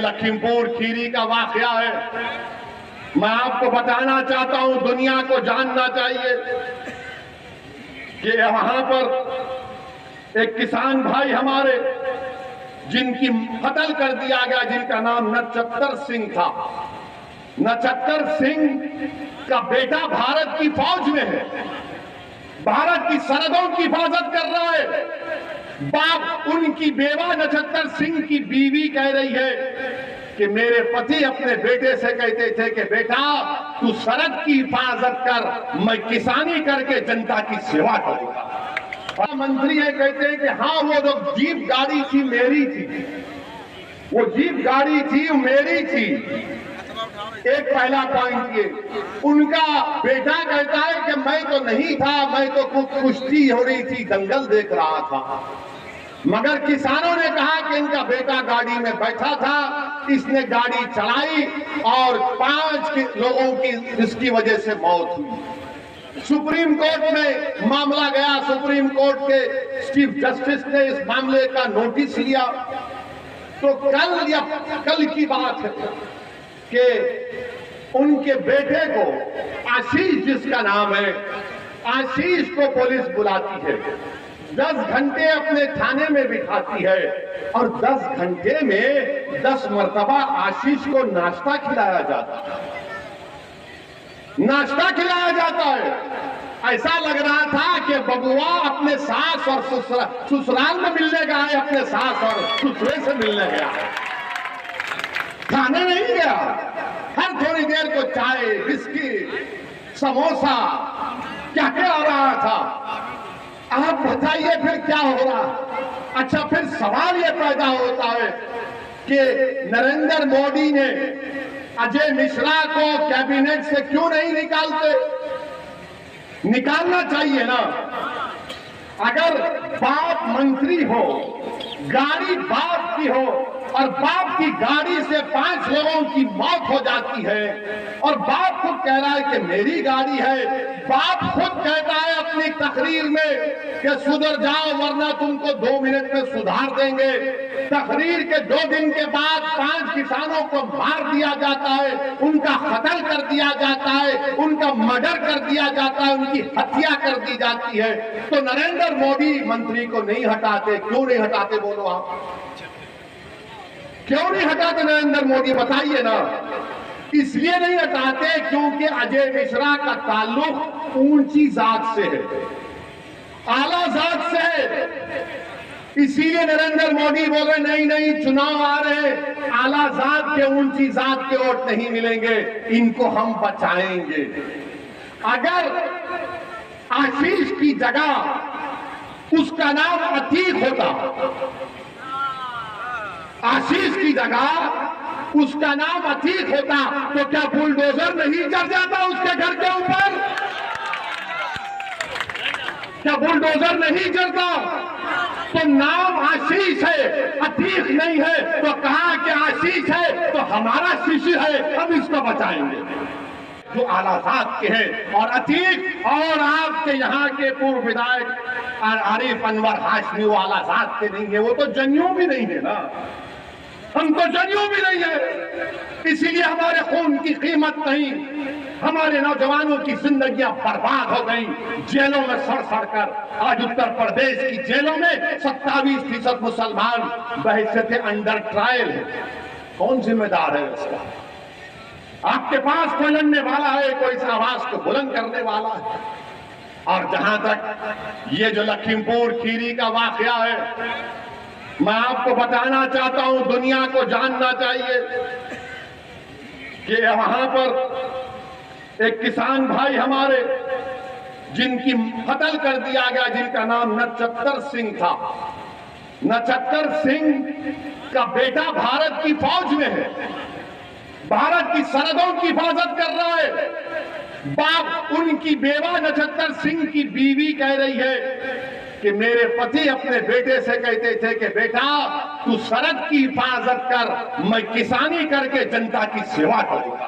लखीमपुर खीरी का वाकया है। मैं आपको बताना चाहता हूं, दुनिया को जानना चाहिए कि वहां पर एक किसान भाई हमारे जिनकी कत्ल कर दिया गया, जिनका नाम नक्षत्र सिंह था। नक्षत्र सिंह का बेटा भारत की फौज में है, भारत की सरहदों की हिफाजत कर रहा है। बाप उनकी बेवा नक्षत्र सिंह की बीवी कह रही है कि मेरे पति अपने बेटे से कहते थे कि बेटा तू सरहद की हिफाजत कर, मैं किसानी करके जनता की सेवा करूंगा। मंत्री है कहते हैं कि हाँ वो जो जीप गाड़ी थी मेरी थी, वो जीप गाड़ी थी मेरी थी। एक पहला पॉइंट ये, उनका बेटा कहता है कि मैं तो नहीं था, मैं तो कुश्ती हो रही थी, दंगल देख रहा था। मगर किसानों ने कहा कि इनका बेटा गाड़ी में बैठा था, इसने गाड़ी चलाई और 5 लोगों की इसकी वजह से मौत हुई। सुप्रीम कोर्ट में मामला गया, सुप्रीम कोर्ट के चीफ जस्टिस ने इस मामले का नोटिस लिया। तो कल की बात है कि उनके बेटे को, आशीष जिसका नाम है, आशीष को पुलिस बुलाती है, 10 घंटे अपने थाने में बिठाती है और 10 घंटे में 10 मर्तबा आशीष को नाश्ता खिलाया जाता है। नाश्ता खिलाया जाता है। ऐसा लग रहा था कि बबुआ अपने सास और ससुराल में मिलने गया है, अपने सास और ससुरे से मिलने गया है, खाने नहीं गया। हर थोड़ी देर को चाय, बिस्किट, समोसा, क्या क्या हो रहा था। आप बताइए फिर क्या हो रहा। अच्छा, फिर सवाल ये पैदा होता है कि नरेंद्र मोदी ने अजय मिश्रा को कैबिनेट से क्यों नहीं निकालते? निकालना चाहिए ना। अगर बाप मंत्री हो, गाड़ी बाप की हो और बाप की गाड़ी से 5 लोगों की मौत हो जाती है और बाप खुद कह रहा है कि मेरी गाड़ी है, बाप खुद कहता है अपनी तकरीर में कि सुधर जाओ वरना तुमको 2 मिनट में सुधार देंगे। तकरीर के 2 दिन के बाद 5 किसानों को मार दिया जाता है, उनका कत्ल कर दिया जाता है, उनका मर्डर कर दिया जाता है, उनकी हत्या कर दी जाती है। तो नरेंद्र मोदी मंत्री को नहीं हटाते। क्यों नहीं हटाते बोलो आप? क्यों नहीं हटाते नरेंद्र मोदी, बताइए ना। इसलिए नहीं हटाते क्योंकि अजय मिश्रा का ताल्लुक ऊंची जात से है, आला जात से है। इसीलिए नरेंद्र मोदी बोले नहीं नहीं, चुनाव आ रहे, आला जात के, ऊंची जात के वोट नहीं मिलेंगे, इनको हम बचाएंगे। अगर आशीष की जगह उसका नाम अतीक होता, आशीष की जगह उसका नाम अतीक होता, तो क्या बुलडोजर नहीं चढ़ जाता उसके घर के ऊपर? क्या बुलडोजर नहीं चढ़ता? तो नाम आशीष है, अतीक नहीं है, तो कहा कि आशीष है तो हमारा शिशु है, हम इसको बचाएंगे। जो आलाजात के हैं और अतीक और आपके यहाँ के पूर्व विधायक आरिफ अनवर हाशमी वो आलाजात के नहीं है, वो तो जनियों भी नहीं है ना, हम तो जनियों भी नहीं है। इसीलिए हमारे खून की कीमत नहीं, हमारे नौजवानों की जिंदगियां बर्बाद हो गई जेलों में सड़ सड़ कर। आज उत्तर प्रदेश की जेलों में 27% मुसलमान बहैसियत अंडर ट्रायल है। कौन जिम्मेदार है इसका? आपके पास कोई लड़ने वाला है, कोई इस आवाज को बुलंद करने वाला है? और जहां तक ये जो लखीमपुर खीरी का वाकया है, मैं आपको बताना चाहता हूं, दुनिया को जानना चाहिए कि वहां पर एक किसान भाई हमारे जिनकी कत्ल कर दिया गया, जिनका नाम नक्षत्र सिंह था। नक्षत्र सिंह का बेटा भारत की फौज में है, भारत की सरहदों की हिफाजत कर रहा है। बाप उनकी बेवा नक्षत्र सिंह की बीवी कह रही है कि मेरे पति अपने बेटे से कहते थे कि बेटा तू सरहद की हिफाजत कर, मैं किसानी करके जनता की सेवा करूंगा।